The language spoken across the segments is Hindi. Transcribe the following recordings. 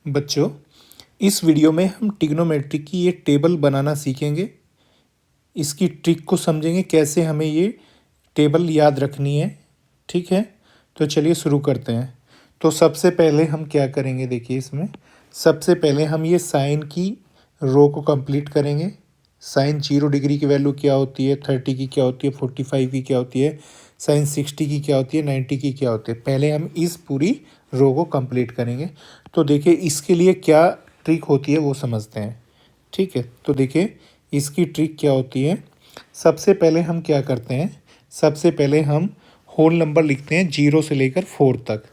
बच्चों, इस वीडियो में हम ट्रिग्नोमेट्री की ये टेबल बनाना सीखेंगे। इसकी ट्रिक को समझेंगे, कैसे हमें ये टेबल याद रखनी है। ठीक है, तो चलिए शुरू करते हैं। तो सबसे पहले हम क्या करेंगे, देखिए इसमें सबसे पहले हम ये साइन की रो को कंप्लीट करेंगे। साइन 0 डिग्री की वैल्यू क्या होती है, 30 की क्या होती है, 45 की क्या होती है, साइन 60 की क्या होती है, 90 की क्या होती है। पहले हम इस पूरी रो को कंप्लीट करेंगे। तो देखिए इसके लिए क्या ट्रिक होती है वो समझते हैं। ठीक है, तो देखिए इसकी ट्रिक क्या होती है। सबसे पहले हम क्या करते हैं, सबसे पहले हम होल नंबर लिखते हैं 0 से लेकर 4 तक।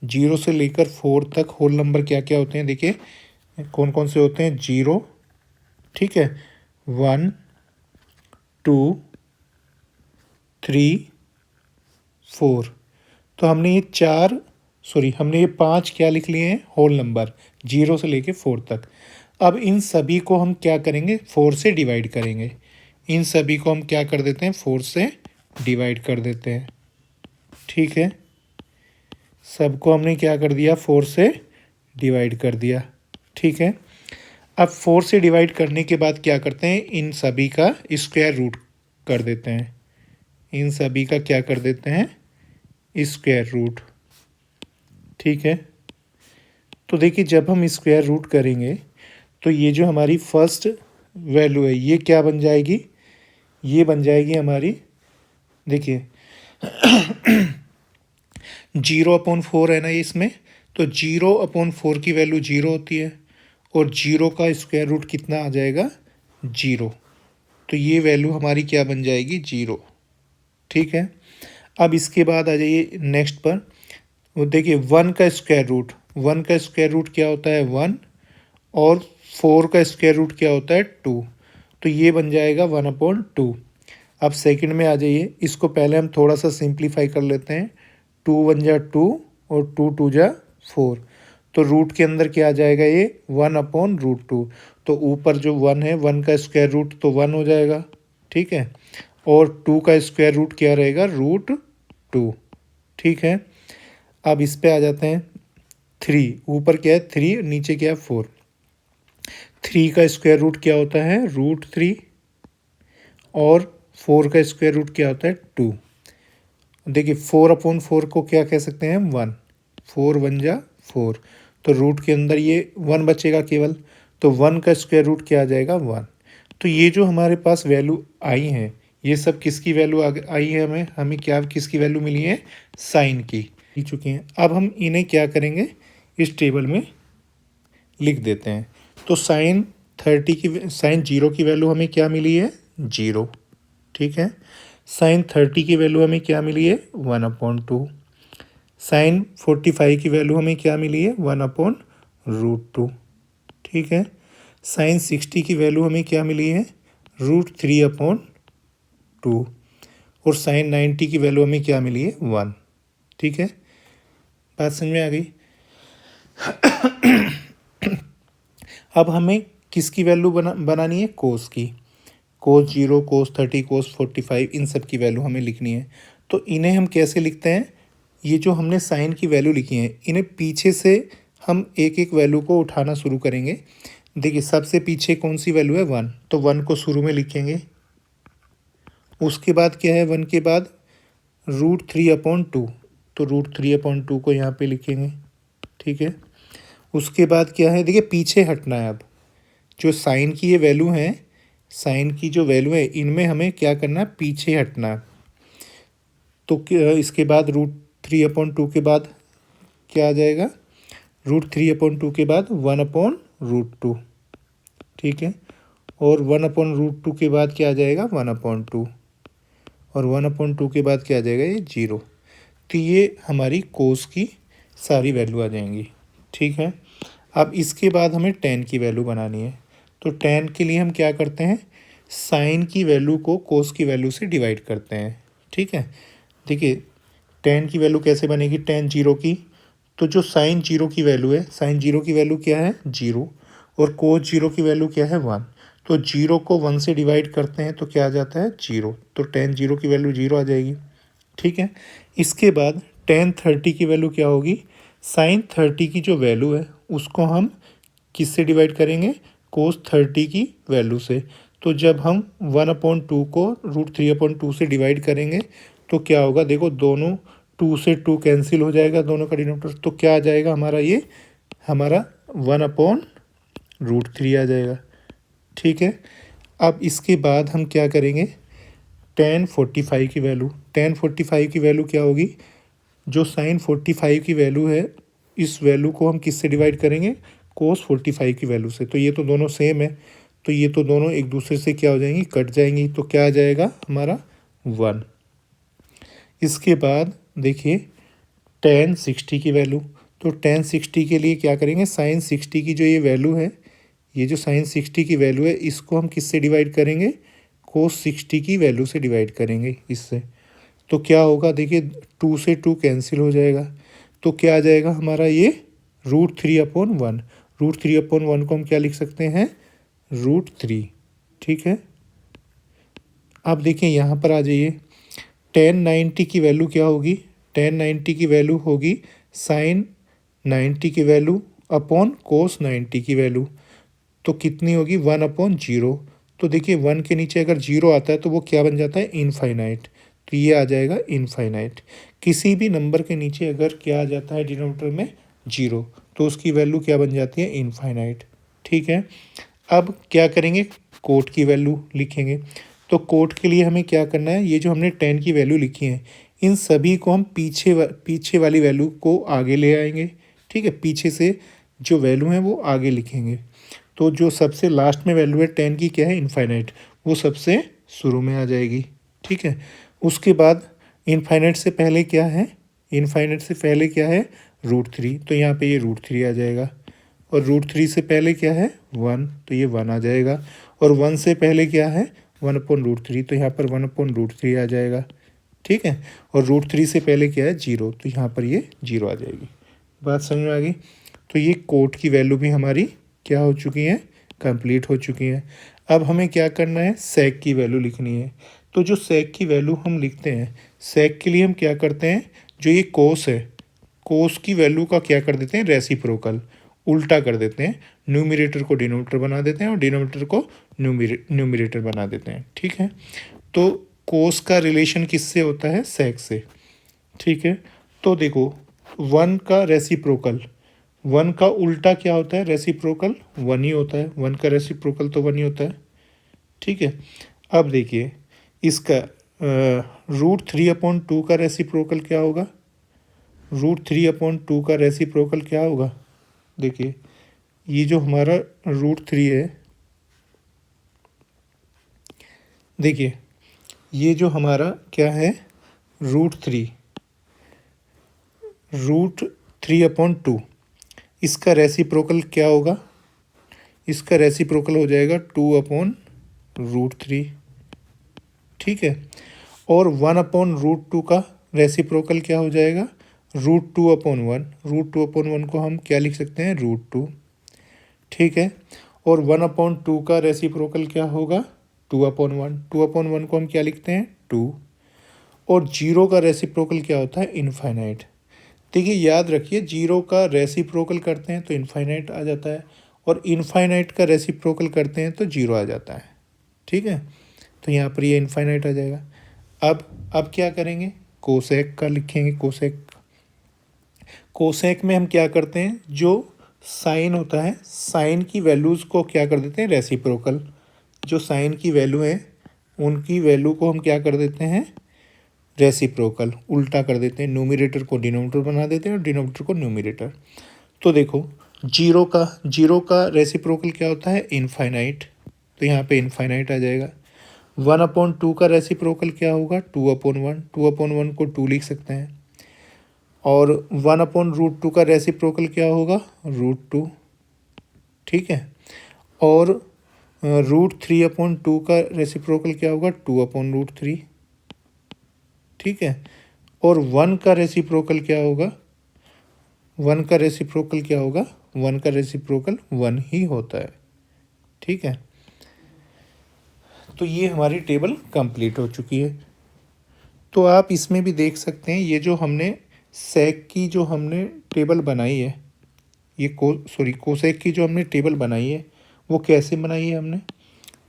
0 से लेकर 4 तक होल नंबर क्या क्या होते हैं, देखिए कौन कौन से होते हैं। 0, ठीक है, 1, 2, 3, 4। तो हमने ये 5 क्या लिख लिए हैं, होल नंबर 0 से लेके 4 तक। अब इन सभी को हम क्या करेंगे, 4 से डिवाइड करेंगे। इन सभी को हम क्या कर देते हैं, 4 से डिवाइड कर देते हैं। ठीक है, सबको हमने क्या कर दिया, 4 से डिवाइड कर दिया। ठीक है, अब 4 से डिवाइड करने के बाद क्या करते हैं, इन सभी का स्क्वायर रूट कर देते हैं। इन सभी का क्या कर देते हैं, स्क्वायर रूट। ठीक है, तो देखिए जब हम स्क्वायर रूट करेंगे तो ये जो हमारी फर्स्ट वैल्यू है ये क्या बन जाएगी, ये बन जाएगी हमारी, देखिए 0/4 है ना ये इसमें, तो 0/4 की वैल्यू 0 होती है और 0 का स्क्वायर रूट कितना आ जाएगा, 0। तो ये वैल्यू हमारी क्या बन जाएगी, 0। ठीक है, अब इसके बाद आ जाइए नेक्स्ट पर। वो देखिए 1 का स्क्वायर रूट, 1 का स्क्वायर रूट क्या होता है, 1, और 4 का स्क्वायर रूट क्या होता है, 2। तो ये बन जाएगा 1/2। अब सेकंड में आ जाइए, इसको पहले हम थोड़ा सा सिंप्लीफाई कर लेते हैं। 2 1 जा 2 और 2 2 जा 4। तो रूट के अंदर क्या आ जाएगा, ये 1/√2। तो ऊपर जो 1 है, 1 का स्क्वायर रूट तो 1 हो जाएगा। ठीक है, और 2 का स्क्वायर रूट क्या रहेगा, √2। ठीक है, अब इस पे आ जाते हैं। 3 ऊपर क्या है, 3, नीचे क्या है, 4। 3 का स्क्वायर रूट क्या होता है, √3, और 4 का स्क्वायर रूट क्या होता है, 2। देखिए 4/4 को क्या कह सकते हैं हम, 1। 4 1 जा 4। तो रूट के अंदर ये 1 बचेगा केवल, तो 1 का स्क्वायर रूट क्या आ जाएगा, 1। तो ये जो हमारे पास वैल्यू आई हैं, ये सब किसकी वैल्यू आई है, हमें हमें क्या किसकी वैल्यू मिली है, साइन की मिल चुकी हैं। अब हम इन्हें क्या करेंगे, इस टेबल में लिख देते हैं। तो साइन 0 की वैल्यू हमें क्या मिली है, 0। ठीक है, साइन 30 की वैल्यू हमें क्या मिली है, 1/2। साइन 45 की वैल्यू हमें क्या मिली है, 1/√2। ठीक है, साइन 60 की वैल्यू हमें क्या मिली है, √3/2। और साइन 90 की वैल्यू हमें क्या मिली है, 1। ठीक है, बात समझ में आ गई। अब हमें किसकी वैल्यू बनानी है, कोस की। कोस 0, कोस 30, कोस 45, इन सब की वैल्यू हमें लिखनी है। तो इन्हें हम कैसे लिखते हैं, ये जो हमने साइन की वैल्यू लिखी है, इन्हें पीछे से हम एक एक वैल्यू को उठाना शुरू करेंगे। देखिए सबसे पीछे कौन सी वैल्यू है, 1, तो 1 को शुरू में लिखेंगे। उसके बाद क्या है, 1 के बाद √3/2, तो √3/2 को यहाँ पे लिखेंगे। ठीक है, उसके बाद क्या है, देखिए पीछे हटना है। अब जो साइन की ये वैल्यू है, साइन की जो वैल्यू है, इनमें हमें क्या करना है, पीछे हटना है। तो इसके बाद √3/2 के बाद क्या आ जाएगा, √3/2 के बाद 1/√2। ठीक है, और 1/√2 के बाद क्या आ जाएगा, 1/2, और 1/2 के बाद क्या आ जाएगा, ये 0। तो ये हमारी कोस की सारी वैल्यू आ जाएंगी। ठीक है, अब इसके बाद हमें tan की वैल्यू बनानी है। तो tan के लिए हम क्या करते हैं, साइन की वैल्यू को कोस की वैल्यू से डिवाइड करते हैं। ठीक है, देखिए tan की वैल्यू कैसे बनेगी, tan 0 की, तो जो साइन 0 की वैल्यू है, साइन 0 की वैल्यू क्या है, 0, और कोस 0 की वैल्यू क्या है, 1। तो 0 को 1 से डिवाइड करते हैं तो क्या आ जाता है, 0। तो tan 0 की वैल्यू 0 आ जाएगी। ठीक है, इसके बाद tan 30 की वैल्यू क्या होगी, साइन 30 की जो वैल्यू है उसको हम किससे डिवाइड करेंगे, कोस 30 की वैल्यू से। तो जब हम 1/2 को √3/2 से डिवाइड करेंगे तो क्या होगा, देखो दोनों 2 से 2 कैंसिल हो जाएगा दोनों का डिनोमिनेटर, तो क्या आ जाएगा हमारा, ये हमारा 1/√3 आ जाएगा। ठीक है, अब इसके बाद हम क्या करेंगे, tan 45 की वैल्यू, tan 45 की वैल्यू क्या होगी, जो साइन 45 की वैल्यू है इस वैल्यू को हम किससे डिवाइड करेंगे, कोस 45 की वैल्यू से। तो ये तो दोनों सेम है, तो ये तो दोनों एक दूसरे से क्या हो जाएंगी, कट जाएंगी, तो क्या आ जाएगा हमारा 1। इसके बाद देखिए tan 60 की वैल्यू, तो tan 60 के लिए क्या करेंगे, साइन 60 की जो ये वैल्यू है, ये जो साइन 60 की वैल्यू है इसको हम किससे डिवाइड करेंगे, कोस 60 की वैल्यू से डिवाइड करेंगे इससे। तो क्या होगा, देखिए 2 से 2 कैंसिल हो जाएगा, तो क्या आ जाएगा हमारा ये √3/1। √3/1 को हम क्या लिख सकते हैं, √3। ठीक है, अब देखिए यहाँ पर आ जाइए, tan 90 की वैल्यू क्या होगी, tan 90 की वैल्यू होगी साइन 90 की वैल्यू अपॉन कोस 90 की वैल्यू। तो कितनी होगी, 1/0। तो देखिए 1 के नीचे अगर 0 आता है तो वो क्या बन जाता है, इनफाइनाइट। तो ये आ जाएगा इनफाइनाइट। किसी भी नंबर के नीचे अगर क्या आ जाता है डिनोमिनेटर में 0, तो उसकी वैल्यू क्या बन जाती है, इनफाइनाइट। ठीक है, अब क्या करेंगे, कोट की वैल्यू लिखेंगे। तो कोट के लिए हमें क्या करना है, ये जो हमने 10 की वैल्यू लिखी है इन सभी को हम पीछे वाली वैल्यू को आगे ले आएंगे। ठीक है, पीछे से जो वैल्यू है वो आगे लिखेंगे। तो जो सबसे लास्ट में वैल्यू है 10 की क्या है, इनफाइनाइट, वो सबसे शुरू में आ जाएगी। ठीक है, उसके बाद इनफाइनाइट से पहले क्या है, इनफाइनाइट से पहले क्या है, √3, तो यहाँ पे ये √3 आ जाएगा। और √3 से पहले क्या है, 1, तो ये 1 आ जाएगा। और 1 से पहले क्या है, 1/√3, तो यहाँ पर 1/√3 आ जाएगा। ठीक है, और √3 से पहले क्या है, 0, तो यहाँ पर ये 0 आ जाएगी। बात समझ में आ गई। तो ये कोट की वैल्यू भी हमारी क्या हो चुकी है, कंप्लीट हो चुकी है। अब हमें क्या करना है, सेक की वैल्यू लिखनी है। तो जो सेक की वैल्यू हम लिखते हैं, सेक के लिए हम क्या करते हैं, जो ये कोस है, कोस की वैल्यू का क्या कर देते हैं, रेसिप्रोकल, उल्टा कर देते हैं। न्यूमरेटर को डिनोमिनेटर बना देते हैं और डिनोमिनेटर को न्यूमरेटर बना देते हैं। ठीक है, तो कोस का रिलेशन किससे होता है, सेक से। ठीक है, तो देखो 1 का रेसिप्रोकल, 1 का उल्टा क्या होता है, रेसिप्रोकल 1 ही होता है, 1 का रेसिप्रोकल तो 1 ही होता है। ठीक है, अब देखिए इसका √3/2 का रेसिप्रोकल क्या होगा, √3/2 का रेसिप्रोकल क्या होगा, देखिए ये जो हमारा √3 है, देखिए ये जो हमारा क्या है, √3/2, इसका रेसिप्रोकल क्या होगा, इसका रेसिप्रोकल हो जाएगा 2/√3। ठीक है, और 1/√2 का रेसिप्रोकल क्या हो जाएगा, √2/1। √2/1 को हम क्या लिख सकते हैं, √2। ठीक है, और 1/2 का रेसिप्रोकल क्या होगा, 2/1। 2/1 को हम क्या लिखते हैं, 2। और 0 का रेसिप्रोकल क्या होता है, इनफाइनाइट। देखिए याद रखिए, 0 का रेसिप्रोकल करते हैं तो इनफाइनाइट आ जाता है, और इनफाइनाइट का रेसिप्रोकल करते हैं तो 0 आ जाता है। ठीक है, तो यहाँ पर ये इनफाइनाइट आ जाएगा। अब क्या करेंगे, कोसेक का लिखेंगे। कोसेक में हम क्या करते हैं, जो साइन होता है, साइन की वैल्यूज़ को क्या कर देते हैं, रेसिप्रोकल। जो साइन की वैल्यू है उनकी वैल्यू को हम क्या कर देते हैं, रेसिप्रोकल, उल्टा कर देते हैं। न्यूमरेटर को डिनोमिनेटर बना देते हैं और डिनोमिनेटर को न्यूमरेटर। तो देखो 0 का रेसिप्रोकल क्या होता है, इनफाइनाइट, तो यहाँ पे इनफाइनाइट आ जाएगा। 1/2 का रेसिप्रोकल क्या होगा, 2/1। 2/1 को 2 लिख सकते हैं। और 1/√2 का रेसिप्रोकल क्या होगा, √2। ठीक है, और √3/2 का रेसिप्रोकल क्या होगा, 2/√3। ठीक है, और 1 का रेसिप्रोकल क्या होगा, 1 का रेसिप्रोकल क्या होगा, 1 का रेसिप्रोकल 1 ही होता है। ठीक है, तो ये हमारी टेबल कंप्लीट हो चुकी है। तो आप इसमें भी देख सकते हैं, ये जो हमने सेक की जो हमने टेबल बनाई है, ये कोसेक की जो हमने टेबल बनाई है वो कैसे बनाई है हमने,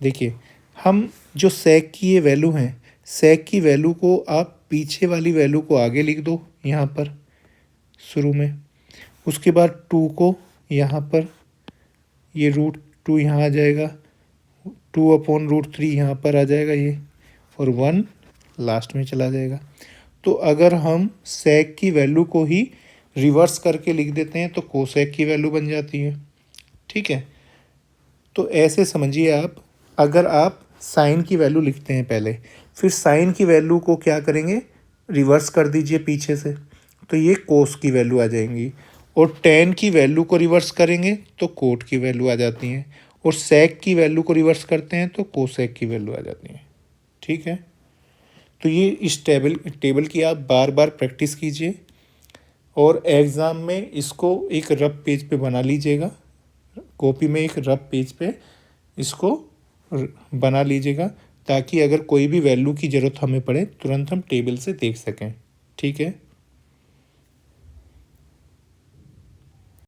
देखिए हम जो सेक की ये वैल्यू हैं, सेक की वैल्यू को आप पीछे वाली वैल्यू को आगे लिख दो यहाँ पर शुरू में, उसके बाद 2 को यहाँ पर, ये √2 यहाँ आ जाएगा, 2/√3 यहाँ पर आ जाएगा ये, और 1 लास्ट में चला जाएगा। तो अगर हम सेक की वैल्यू को ही रिवर्स करके लिख देते हैं तो कोसेक की वैल्यू बन जाती है। ठीक है, तो ऐसे समझिए आप, अगर आप साइन की वैल्यू लिखते हैं पहले, फिर साइन की वैल्यू को क्या करेंगे, रिवर्स कर दीजिए पीछे से, तो ये कोस की वैल्यू आ जाएंगी, और टेन की वैल्यू को रिवर्स करेंगे तो कोट की वैल्यू आ जाती हैं, और सेक की वैल्यू को रिवर्स करते हैं तो कोसेक की वैल्यू आ जाती है। ठीक है, तो ये इस टेबल की आप बार बार प्रैक्टिस कीजिए, और एग्ज़ाम में इसको एक रफ पेज पे बना लीजिएगा, कॉपी में एक रफ पेज पे इसको बना लीजिएगा, ताकि अगर कोई भी वैल्यू की ज़रूरत हमें पड़े तुरंत हम टेबल से देख सकें। ठीक है।